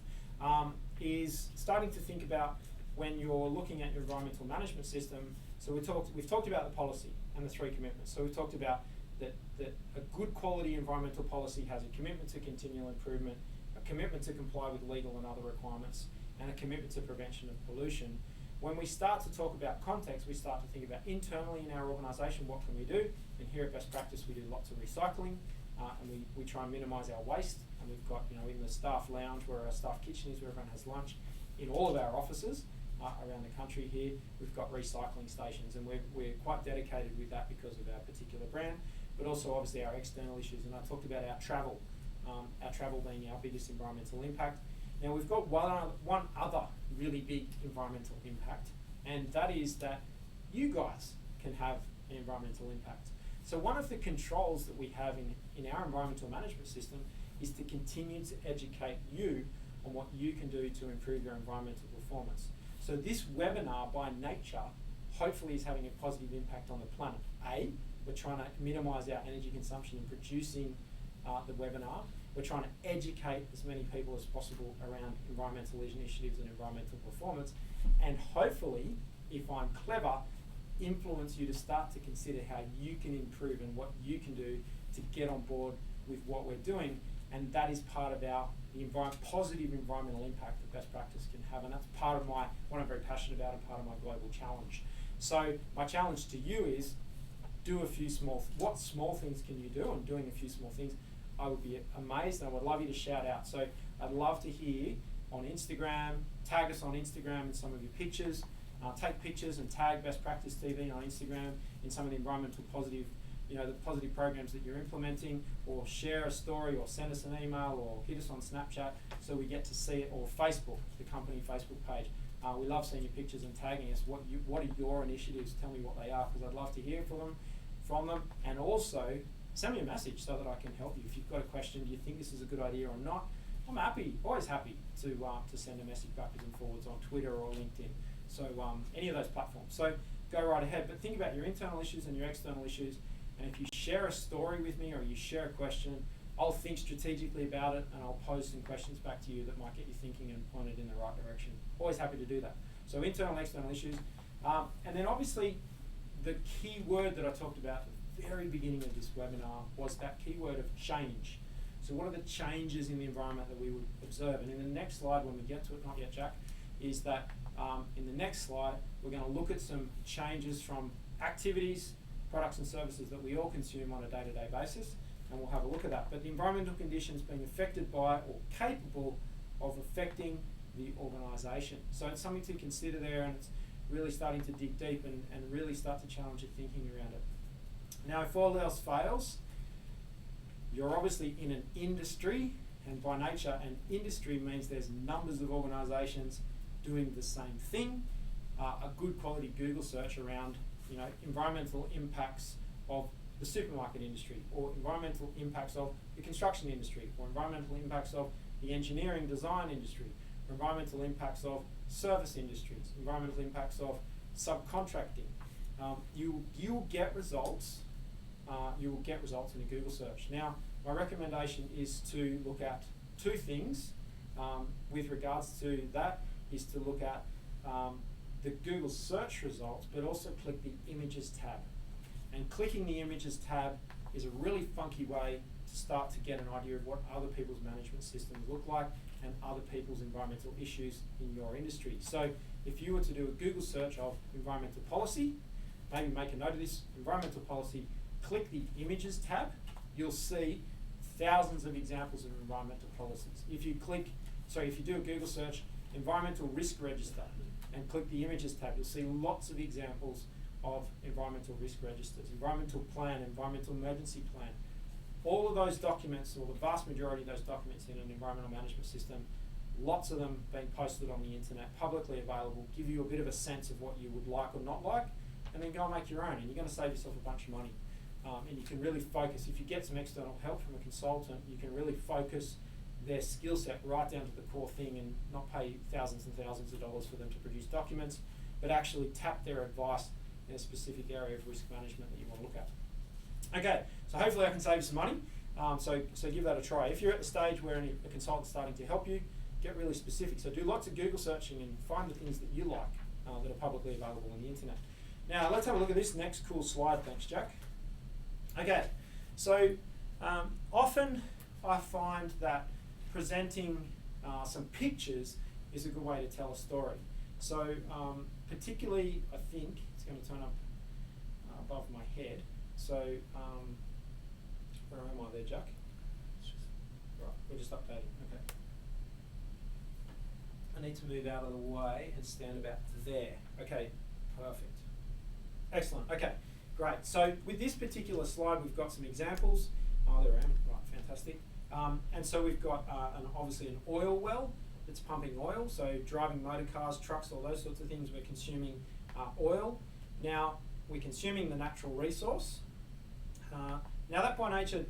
is starting to think about when you're looking at your environmental management system. So we've talked about the policy and the 3 commitments. So we've talked about that a good quality environmental policy has a commitment to continual improvement, a commitment to comply with legal and other requirements, and a commitment to prevention of pollution. When we start to talk about context, we start to think about internally in our organisation, what can we do? And here at Best Practice, we do lots of recycling, and we try and minimise our waste. And we've got, in the staff lounge where our staff kitchen is, where everyone has lunch, in all of our offices, around the country here. We've got recycling stations, and we're quite dedicated with that because of our particular brand, but also obviously our external issues. And I talked about our travel being our biggest environmental impact. Now we've got one other really big environmental impact, and that is that you guys can have an environmental impact. So one of the controls that we have in our environmental management system is to continue to educate you on what you can do to improve your environmental performance. So this webinar by nature hopefully is having a positive impact on the planet. We're trying to minimise our energy consumption in producing the webinar. We're trying to educate as many people as possible around environmental initiatives and environmental performance, and hopefully, if I'm clever, influence you to start to consider how you can improve and what you can do to get on board with what we're doing. And that is part of the positive environmental impact that best practice can have, and that's part of what I'm very passionate about and part of my global challenge. So my challenge to you is do a few what small things can you do? And doing a few small things, I would be amazed, and I would love you to shout out. So I'd love to hear on Instagram, tag us on Instagram in some of your pictures, take pictures and tag Best Practice TV on Instagram in some of the environmental positive, the positive programs that you're implementing, or share a story, or send us an email, or hit us on Snapchat so we get to see it, or Facebook, the company Facebook page. We love seeing your pictures and tagging us. What are your initiatives? Tell me what they are, because I'd love to hear from them, and also send me a message so that I can help you. If you've got a question, do you think this is a good idea or not? I'm always happy to send a message backwards and forwards on Twitter or LinkedIn. So any of those platforms. So go right ahead, but think about your internal issues and your external issues. And if you share a story with me or you share a question, I'll think strategically about it, and I'll pose some questions back to you that might get you thinking and pointed in the right direction. Always happy to do that. So internal and external issues. And then obviously the key word that I talked about at the very beginning of this webinar was that key word of change. So what are the changes in the environment that we would observe? And in the next slide, when we get to it, not yet Jack, is that in the next slide, we're going to look at some changes from activities, products and services that we all consume on a day-to-day basis, and we'll have a look at that. But the environmental conditions being affected by or capable of affecting the organisation. So it's something to consider there, and it's really starting to dig deep and really start to challenge your thinking around it. Now, if all else fails, you're obviously in an industry, and by nature, an industry means there's numbers of organisations doing the same thing. A good quality Google search around environmental impacts of the supermarket industry, or environmental impacts of the construction industry, or environmental impacts of the engineering design industry, or environmental impacts of service industries, environmental impacts of subcontracting. You'll get results. You will get results in a Google search. Now, my recommendation is to look at two things with regards to that, is to look at the Google search results, but also click the images tab. And clicking the images tab is a really funky way to start to get an idea of what other people's management systems look like and other people's environmental issues in your industry. So if you were to do a Google search of environmental policy, maybe make a note of this, environmental policy, click the images tab, you'll see thousands of examples of environmental policies. If you do a Google search, environmental risk register, and click the images tab, you'll see lots of examples of environmental risk registers, environmental plan, environmental emergency plan. All of those documents, or the vast majority of those documents in an environmental management system, lots of them being posted on the internet, publicly available, give you a bit of a sense of what you would like or not like, and then go and make your own, and you're going to save yourself a bunch of money. And you can really focus. If you get some external help from a consultant, you can really focus their skill set right down to the core thing and not pay thousands and thousands of dollars for them to produce documents, but actually tap their advice in a specific area of risk management that you want to look at. Okay, so hopefully I can save you some money. So give that a try. If you're at the stage where a consultant's starting to help you, get really specific. So do lots of Google searching and find the things that you like that are publicly available on the internet. Now let's have a look at this next cool slide. Thanks, Jack. Okay, so often I find that presenting some pictures is a good way to tell a story. So particularly, I think it's going to turn up above my head. So where am I there, Jack? Right, we're just updating. Okay. need to move out of the way and stand about there. Okay, perfect. Excellent, okay, great. So with this particular slide, we've got some examples. Oh, there I am, right, fantastic. And so we've got obviously an oil well that's pumping oil. So driving motor cars, trucks, all those sorts of things, we're consuming oil. Now, we're consuming the natural resource. Now that by nature,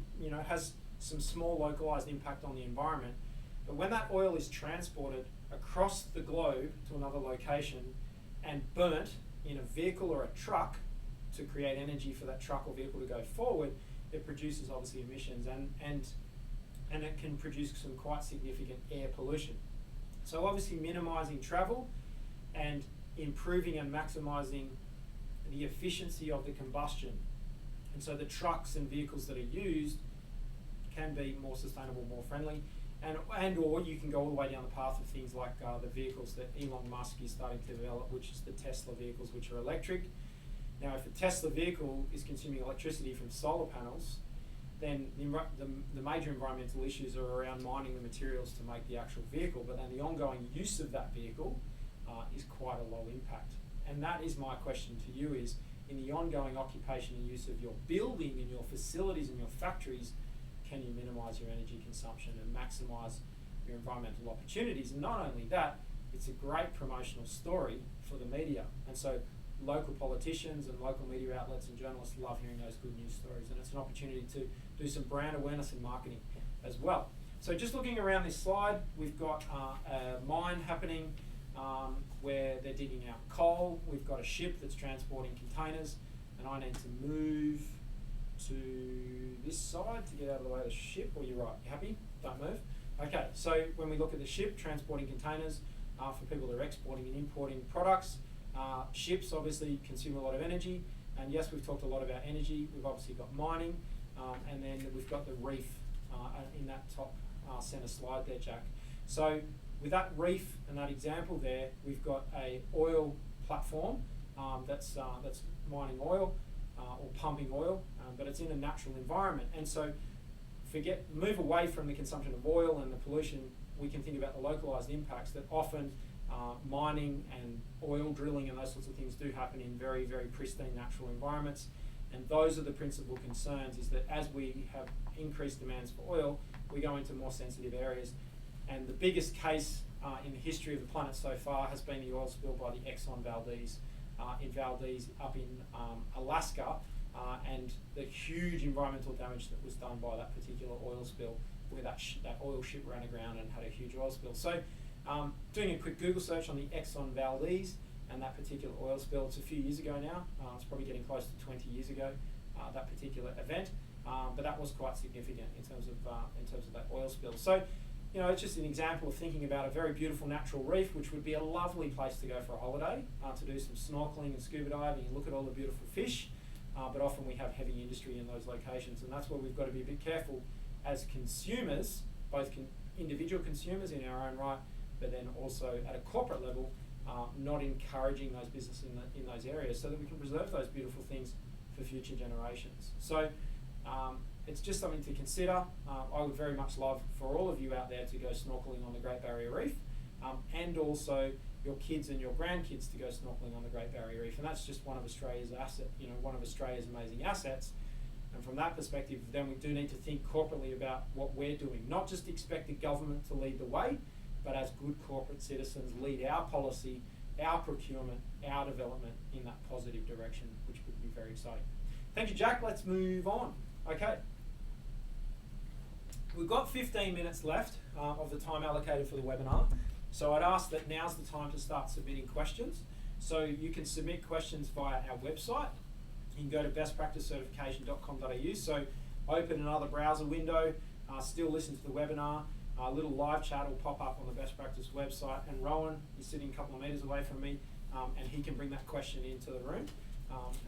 has some small localized impact on the environment, but when that oil is transported across the globe to another location and burnt in a vehicle or a truck to create energy for that truck or vehicle to go forward, it produces obviously emissions and it can produce some quite significant air pollution. So obviously minimizing travel and improving and maximizing the efficiency of the combustion. And so the trucks and vehicles that are used can be more sustainable, more friendly, and or you can go all the way down the path of things like the vehicles that Elon Musk is starting to develop, which is the Tesla vehicles, which are electric. Now, if a Tesla vehicle is consuming electricity from solar panels, then the major environmental issues are around mining the materials to make the actual vehicle, but then the ongoing use of that vehicle is quite a low impact. And that is my question to you is, in the ongoing occupation and use of your building and your facilities and your factories, can you minimise your energy consumption and maximise your environmental opportunities? And not only that, it's a great promotional story for the media. And so local politicians and local media outlets and journalists love hearing those good news stories, and it's an opportunity to do some brand awareness and marketing as well. So just looking around this slide, we've got a mine happening where they're digging out coal. We've got a ship that's transporting containers, and I need to move to this side to get out of the way of the ship. Or you're right, you happy? Don't move. Okay, so when we look at the ship transporting containers for people that are exporting and importing products, ships obviously consume a lot of energy, and yes, we've talked a lot about energy. We've obviously got mining, and then we've got the reef in that top center slide there, Jack. So with that reef and that example there, we've got a oil platform that's mining oil or pumping oil, but it's in a natural environment. And so move away from the consumption of oil and the pollution. We can think about the localized impacts that often mining and oil drilling and those sorts of things do happen in very, very pristine natural environments. And those are the principal concerns, is that as we have increased demands for oil, we go into more sensitive areas. And the biggest case in the history of the planet so far has been the oil spill by the Exxon Valdez in Valdez up in Alaska, and the huge environmental damage that was done by that particular oil spill, where that oil ship ran aground and had a huge oil spill. So doing a quick Google search on the Exxon Valdez and that particular oil spill, it's a few years ago now, it's probably getting close to 20 years ago, that particular event, but that was quite significant in terms of that oil spill. So it's just an example of thinking about a very beautiful natural reef, which would be a lovely place to go for a holiday, to do some snorkeling and scuba diving and look at all the beautiful fish, but often we have heavy industry in those locations, and that's where we've got to be a bit careful as consumers, both individual consumers in our own right, but then also at a corporate level, not encouraging those businesses in those areas, so that we can preserve those beautiful things for future generations. So it's just something to consider. I would very much love for all of you out there to go snorkeling on the Great Barrier Reef, and also your kids and your grandkids to go snorkeling on the Great Barrier Reef. And that's just one of Australia's one of Australia's amazing assets. And from that perspective, then we do need to think corporately about what we're doing. Not just expect the government to lead the way, but as good corporate citizens, lead our policy, our procurement, our development in that positive direction, which would be very exciting. Thank you, Jack. Let's move on. Okay. We've got 15 minutes left of the time allocated for the webinar. So I'd ask that now's the time to start submitting questions. So you can submit questions via our website. You can go to bestpracticecertification.com.au. So open another browser window, still listen to the webinar. A little live chat will pop up on the Best Practice website, and Rowan is sitting a couple of meters away from me, and he can bring that question into the room.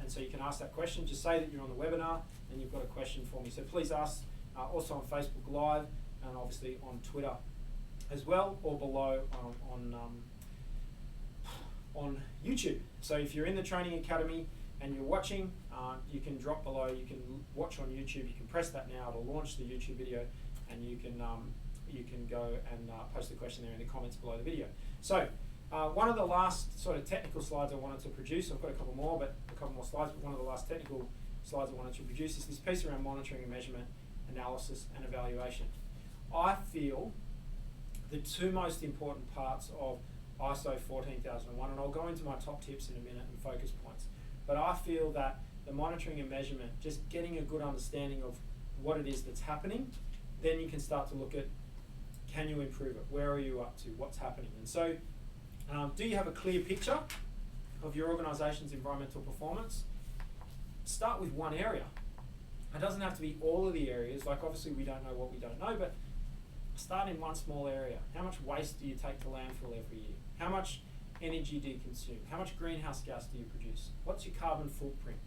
And so you can ask that question. Just say that you're on the webinar and you've got a question for me. So please ask, also on Facebook Live and obviously on Twitter as well, or below on YouTube. So if you're in the Training Academy and you're watching, you can drop below, you can watch on YouTube, you can press that now, it'll launch the YouTube video, and you can you can go and post the question there in the comments below the video. So one of the last sort of technical slides I wanted to produce, I've got a couple more slides, but one of the last technical slides I wanted to produce is this piece around monitoring and measurement, analysis and evaluation. I feel the two most important parts of ISO 14001, and I'll go into my top tips in a minute and focus points, but I feel that the monitoring and measurement, just getting a good understanding of what it is that's happening, then you can start to look at, can you improve it? Where are you up to? What's happening? And so, do you have a clear picture of your organisation's environmental performance? Start with one area. It doesn't have to be all of the areas, like obviously we don't know what we don't know, but start in one small area. How much waste do you take to landfill every year? How much energy do you consume? How much greenhouse gas do you produce? What's your carbon footprint?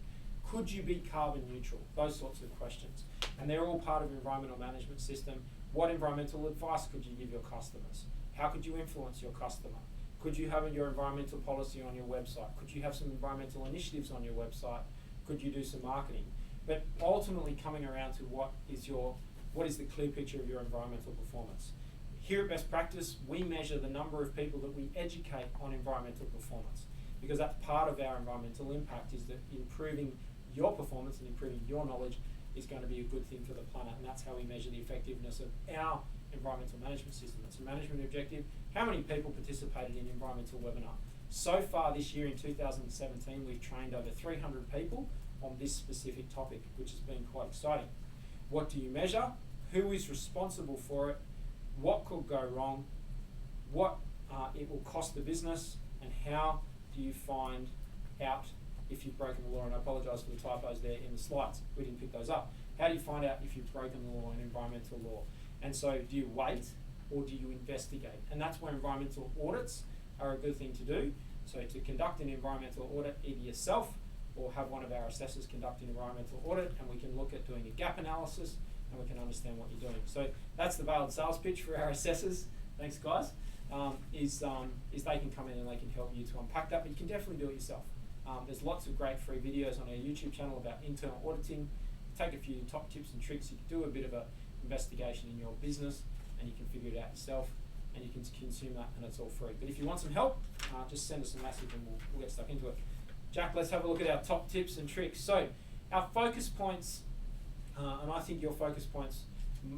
Could you be carbon neutral? Those sorts of questions. And they're all part of your environmental management system. What environmental advice could you give your customers? How could you influence your customer? Could you have your environmental policy on your website? Could you have some environmental initiatives on your website? Could you do some marketing? But ultimately coming around to what is the clear picture of your environmental performance. Here at Best Practice, we measure the number of people that we educate on environmental performance, because that's part of our environmental impact, is that improving your performance and improving your knowledge is going to be a good thing for the planet, and that's how we measure the effectiveness of our environmental management system. It's a management objective. How many people participated in environmental webinar? So far this year in 2017, we've trained over 300 people on this specific topic, which has been quite exciting. What do you measure? Who is responsible for it? What could go wrong? What it will cost the business? And how do you find out if you've broken the law? And I apologise for the typos there in the slides. We didn't pick those up. How do you find out if you've broken the law in environmental law? And so do you wait or do you investigate? And that's where environmental audits are a good thing to do. So to conduct an environmental audit either yourself or have one of our assessors conduct an environmental audit, and we can look at doing a gap analysis and we can understand what you're doing. So that's the veiled sales pitch for our assessors. Thanks, guys. Is they can come in and they can help you to unpack that, but you can definitely do it yourself. There's lots of great free videos on our YouTube channel about internal auditing. Take a few top tips and tricks. You can do a bit of an investigation in your business and you can figure it out yourself, and you can consume that, and it's all free. But if you want some help, just send us a message and we'll get stuck into it. Jack, let's have a look at our top tips and tricks. So our focus points, and I think your focus points,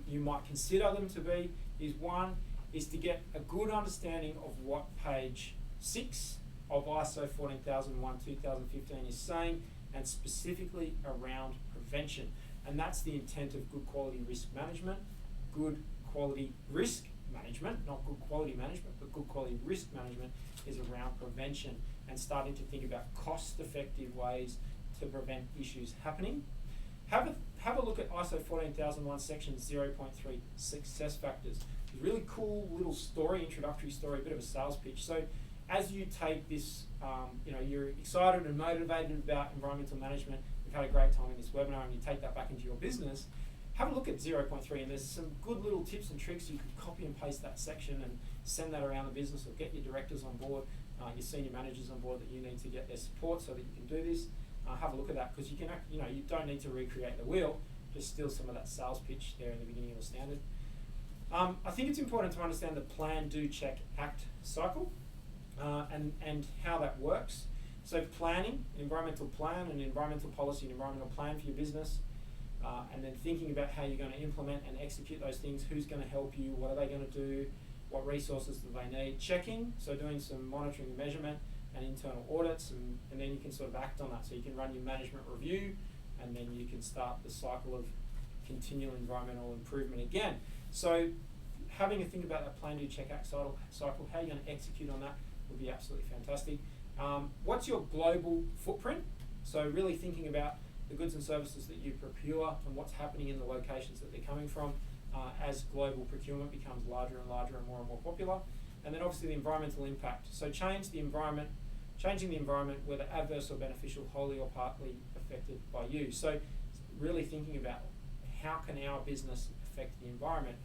you might consider them to be, is to get a good understanding of what page 6 of ISO 14001:2015 is saying, and specifically around prevention. And that's the intent of good quality risk management. Good quality risk management, not good quality management, but good quality risk management is around prevention and starting to think about cost-effective ways to prevent issues happening. Have a look at ISO 14001 section 0.3 success factors. It's a really cool little story, introductory story, a bit of a sales pitch. So as you take this, you're excited and motivated about environmental management, you've had a great time in this webinar, and you take that back into your business, have a look at 0.3, and there's some good little tips and tricks. You can copy and paste that section and send that around the business, or get your directors on board, your senior managers on board, that you need to get their support so that you can do this. Have a look at that, because you don't need to recreate the wheel, just steal some of that sales pitch there in the beginning of the standard. I think it's important to understand the plan, do, check, act cycle, and how that works. So planning, environmental plan, and environmental policy, and environmental plan for your business, and then thinking about how you're going to implement and execute those things. Who's going to help you? What are they going to do? What resources do they need? Checking, so doing some monitoring and measurement and internal audits, and then you can sort of act on that. So you can run your management review, and then you can start the cycle of continual environmental improvement again. So having a think about that plan, do, check, act cycle, how you're going to execute on that would be absolutely fantastic. What's your global footprint? So really thinking about the goods and services that you procure and what's happening in the locations that they're coming from as global procurement becomes larger and larger and more popular. And then obviously the environmental impact. So changing the environment, whether adverse or beneficial, wholly or partly affected by you. So really thinking about how can our business affect the environment.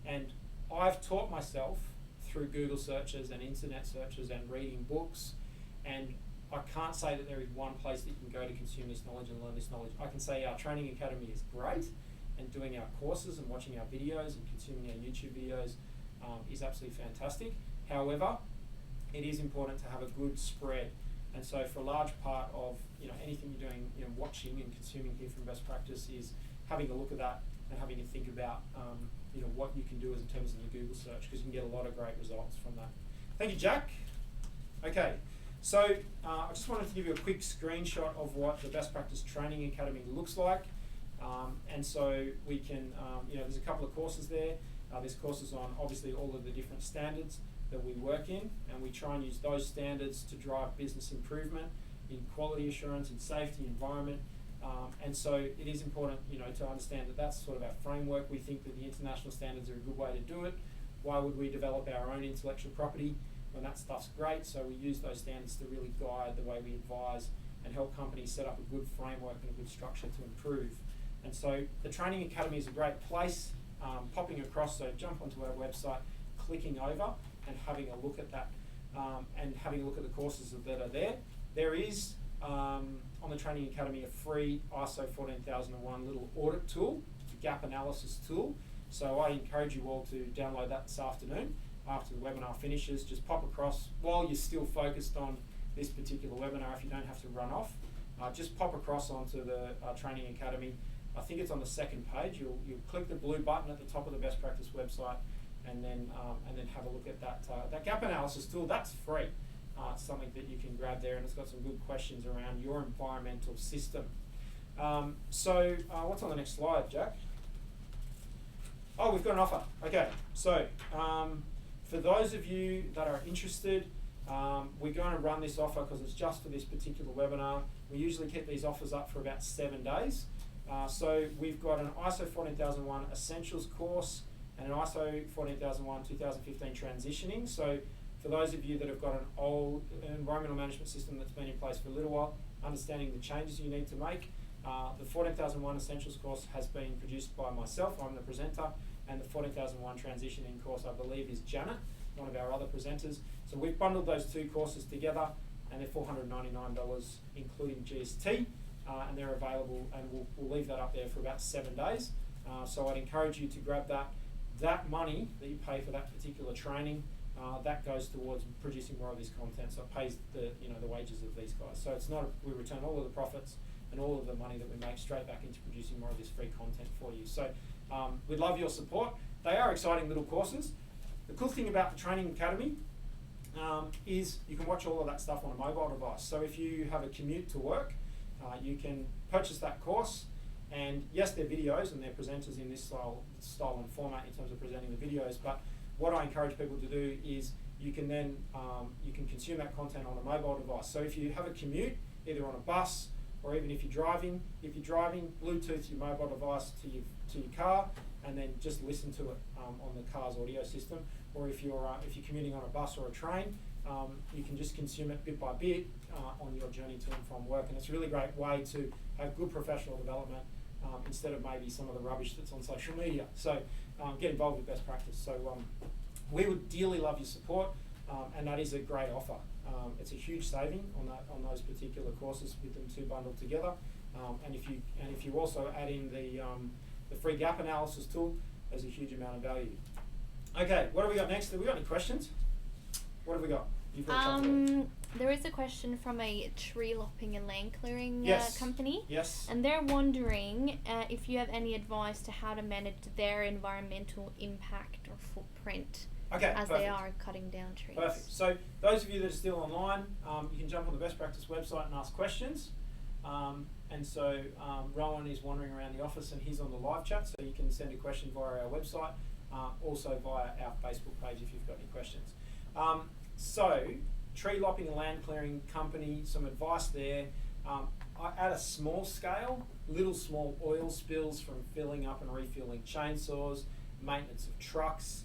And I've taught myself through Google searches and internet searches and reading books, and I can't say that there is one place that you can go to consume this knowledge and learn this knowledge. I can say our training academy is great, and doing our courses and watching our videos and consuming our YouTube videos is absolutely fantastic. However, it is important to have a good spread. And so for a large part of anything you're doing, watching and consuming here from Best Practice is having a look at that and having to think about what you can do in terms of the Google search, because you can get a lot of great results from that. Thank you, Jack. Okay, so I just wanted to give you a quick screenshot of what the Best Practice Training Academy looks like. And so we can, there's a couple of courses there. There's courses on obviously all of the different standards that we work in, and we try and use those standards to drive business improvement in quality assurance, in safety, environment. And so it is important, to understand that that's sort of our framework. We think that the international standards are a good way to do it. Why would we develop our own intellectual property when that stuff's great? So we use those standards to really guide the way we advise and help companies set up a good framework and a good structure to improve. And so the Training Academy is a great place. Popping across, so jump onto our website, clicking over and having a look at that, and having a look at the courses that are there. There is, on the Training Academy, a free ISO 14001 little audit tool, a gap analysis tool. So I encourage you all to download that this afternoon after the webinar finishes. Just pop across while you're still focused on this particular webinar, if you don't have to run off. Just pop across onto the Training Academy. I think it's on the second page. You'll click the blue button at the top of the Best Practice website, and then have a look at that gap analysis tool. That's free. It's something that you can grab there, and it's got some good questions around your environmental system. So what's on the next slide, Jack? Oh, we've got an offer. Okay, so for those of you that are interested, we're going to run this offer because it's just for this particular webinar. We usually keep these offers up for about 7 days. So we've got an ISO 14001 Essentials course and an ISO 14001 2015 Transitioning. So for those of you that have got an old environmental management system that's been in place for a little while, understanding the changes you need to make, the 14001 Essentials course has been produced by myself. I'm the presenter, and the 14001 Transitioning course, I believe, is Janet, one of our other presenters. So we've bundled those two courses together, and they're $499 including GST. And they're available, and we'll leave that up there for about 7 days. So I'd encourage you to grab that. That money that you pay for that particular training, that goes towards producing more of this content. So it pays the wages of these guys. So it's not we return all of the profits and all of the money that we make straight back into producing more of this free content for you. So we'd love your support. They are exciting little courses. The cool thing about the Training Academy is you can watch all of that stuff on a mobile device. So if you have a commute to work, you can purchase that course, and yes, they're videos and they're presenters in this style and format in terms of presenting the videos, but what I encourage people to do is you can then you can consume that content on a mobile device. So if you have a commute, either on a bus or even if you're driving, Bluetooth your mobile device to your car, and then just listen to it on the car's audio system. Or if you're commuting on a bus or a train, you can just consume it bit by bit on your journey to and from work. And it's a really great way to have good professional development instead of maybe some of the rubbish that's on social media. So get involved with Best Practice. So we would dearly love your support, and that is a great offer. It's a huge saving on those particular courses with them two bundled together. And if you also add in the free gap analysis tool, there's a huge amount of value. Okay, what have we got next? Have we got any questions? What have we got? There is a question from a tree lopping and land clearing company. Yes. And they're wondering if you have any advice to how to manage their environmental impact or footprint as they are cutting down trees. Perfect. So those of you that are still online, you can jump on the Best Practice website and ask questions. And so Rowan is wandering around the office and he's on the live chat, so you can send a question via our website, also via our Facebook page if you've got any questions. So, tree lopping and land clearing company, some advice there. At a small scale, little small oil spills from filling up and refueling chainsaws, maintenance of trucks,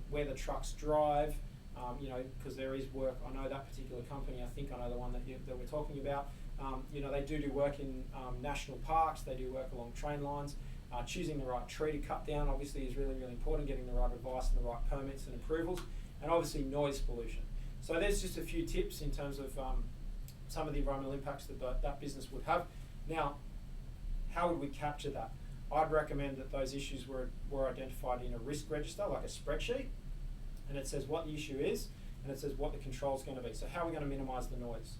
where the trucks drive, because there is work. I know that particular company, I think I know the one that we're talking about. They do work in national parks, they do work along train lines. Choosing the right tree to cut down obviously is really, really important, getting the right advice and the right permits and approvals, and obviously noise pollution. So there's just a few tips in terms of some of the environmental impacts that that business would have. Now, how would we capture that? I'd recommend that those issues were identified in a risk register, like a spreadsheet, and it says what the issue is, and it says what the control is going to be. So how are we going to minimise the noise?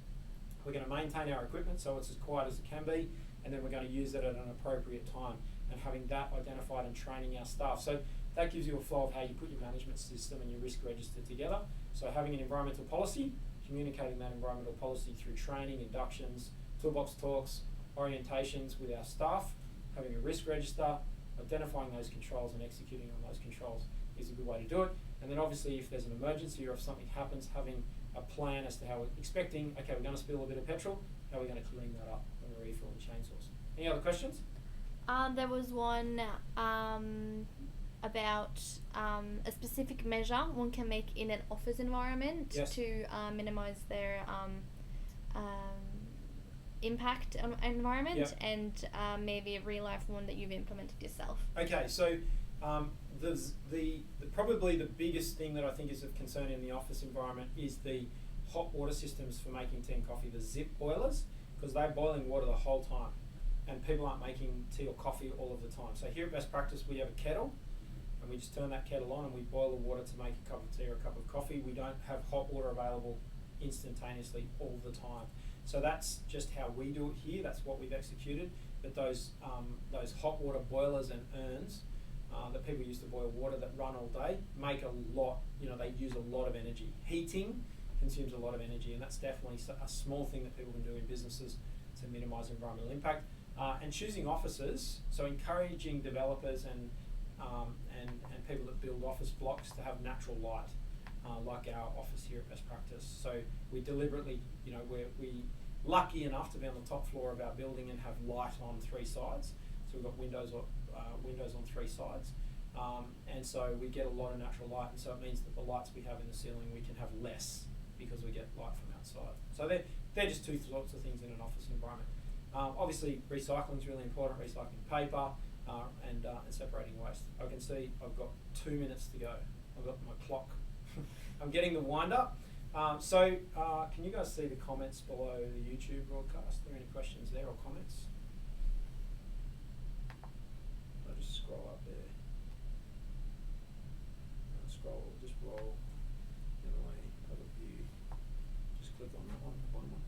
We're going to maintain our equipment so it's as quiet as it can be, and then we're going to use it at an appropriate time, and having that identified and training our staff. So that gives you a flow of how you put your management system and your risk register together. So having an environmental policy, communicating that environmental policy through training, inductions, toolbox talks, orientations with our staff, having a risk register, identifying those controls and executing on those controls is a good way to do it. And then obviously if there's an emergency or if something happens, having a plan as to how we're expecting, okay, we're going to spill a bit of petrol, how are we going to clean that up when we're refilling chainsaws? Any other questions? There was one about a specific measure one can make in an office environment to minimise their impact on environment, and maybe a real life one that you've implemented yourself. Okay, so there's probably the biggest thing that I think is of concern in the office environment is the hot water systems for making tea and coffee, the zip boilers, because they're boiling water the whole time, and people aren't making tea or coffee all of the time. So here at Best Practice we have a kettle, and we just turn that kettle on and we boil the water to make a cup of tea or a cup of coffee. We don't have hot water available instantaneously all the time. So that's just how we do it here. That's what we've executed. But those hot water boilers and urns that people use to boil water that run all day make a lot, they use a lot of energy. Heating consumes a lot of energy, and that's definitely a small thing that people can do in businesses to minimise environmental impact. And choosing offices, so encouraging developers and people that build office blocks to have natural light, like our office here at Best Practice. So we deliberately, we're lucky enough to be on the top floor of our building and have light on 3 sides. So we've got windows on 3 sides. And so we get a lot of natural light, and so it means that the lights we have in the ceiling we can have less because we get light from outside. So they're just 2 sorts of things in an office environment. Obviously recycling is really important, recycling paper and separating waste. I can see I've got 2 minutes to go. I've got my clock. I'm getting the wind up. So can you guys see the comments below the YouTube broadcast? Are there any questions there or comments? I'll just scroll up there. Just roll the other way, other view. Just click on that one, the bottom one.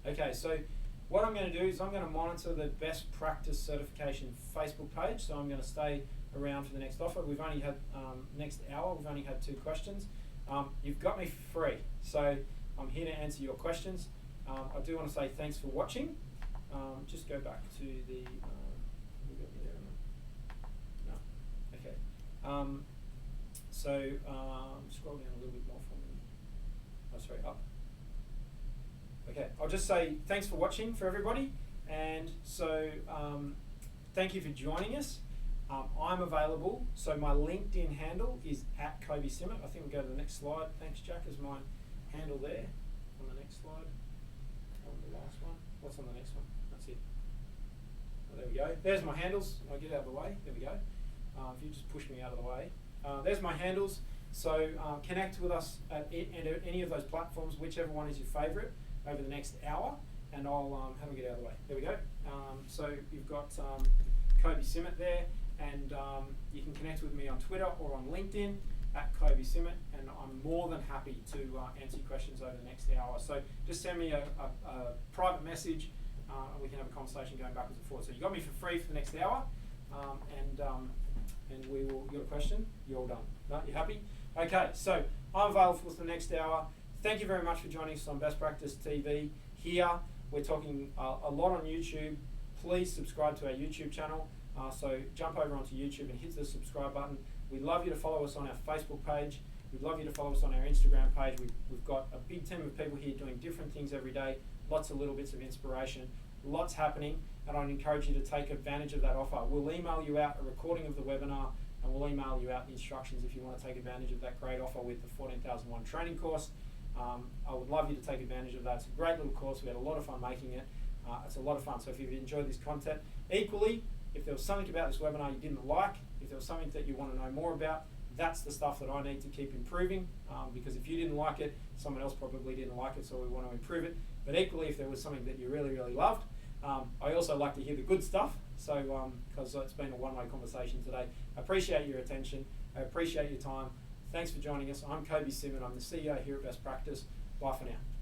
Okay, so what I'm going to do is I'm going to monitor the Best Practice Certification Facebook page. So I'm going to stay around for the next offer. We've only had, next hour, we've only had 2 questions. You've got me for free, so I'm here to answer your questions. I do want to say thanks for watching. Just go back to the, have you got me there? No, okay. Scroll down a little bit more for me. Oh, sorry, up. Okay, I'll just say thanks for watching for everybody, and so thank you for joining us. I'm available, so my LinkedIn handle is @Kobi SImmat. I think we'll go to the next slide. Thanks, Jack, is my handle there on the next slide. On the last one. What's on the next one? That's it. Oh, there we go. There's my handles. I'll get out of the way. There we go. If you just push me out of the way. There's my handles. So connect with us at any of those platforms, whichever one is your favourite, over the next hour, and I'll how do we get out of the way? There we go. So you've got Kobi SImmat there, and you can connect with me on Twitter or on LinkedIn @Kobi SImmat, and I'm more than happy to answer your questions over the next hour. So just send me a private message, and we can have a conversation going backwards and forwards. So you got me for free for the next hour, and we will. You got a question? You're all done. No, you happy? Okay. So I'm available for the next hour. Thank you very much for joining us on Best Practice TV. Here we're talking a lot on YouTube. Please subscribe to our YouTube channel. So jump over onto YouTube and hit the subscribe button. We'd love you to follow us on our Facebook page. We'd love you to follow us on our Instagram page. We've got a big team of people here doing different things every day. Lots of little bits of inspiration. Lots happening, and I'd encourage you to take advantage of that offer. We'll email you out a recording of the webinar, and we'll email you out the instructions if you want to take advantage of that great offer with the 14,001 training course. I would love you to take advantage of that. It's a great little course. We had a lot of fun making it. It's a lot of fun. So if you've enjoyed this content, equally, if there was something about this webinar you didn't like, if there was something that you want to know more about, that's the stuff that I need to keep improving, because if you didn't like it, someone else probably didn't like it, so we want to improve it. But equally, if there was something that you really, really loved, I also like to hear the good stuff, so because it's been a one-way conversation today. I appreciate your attention. I appreciate your time. Thanks for joining us. I'm Kobi SImmat. I'm the CEO here at Best Practice. Bye for now.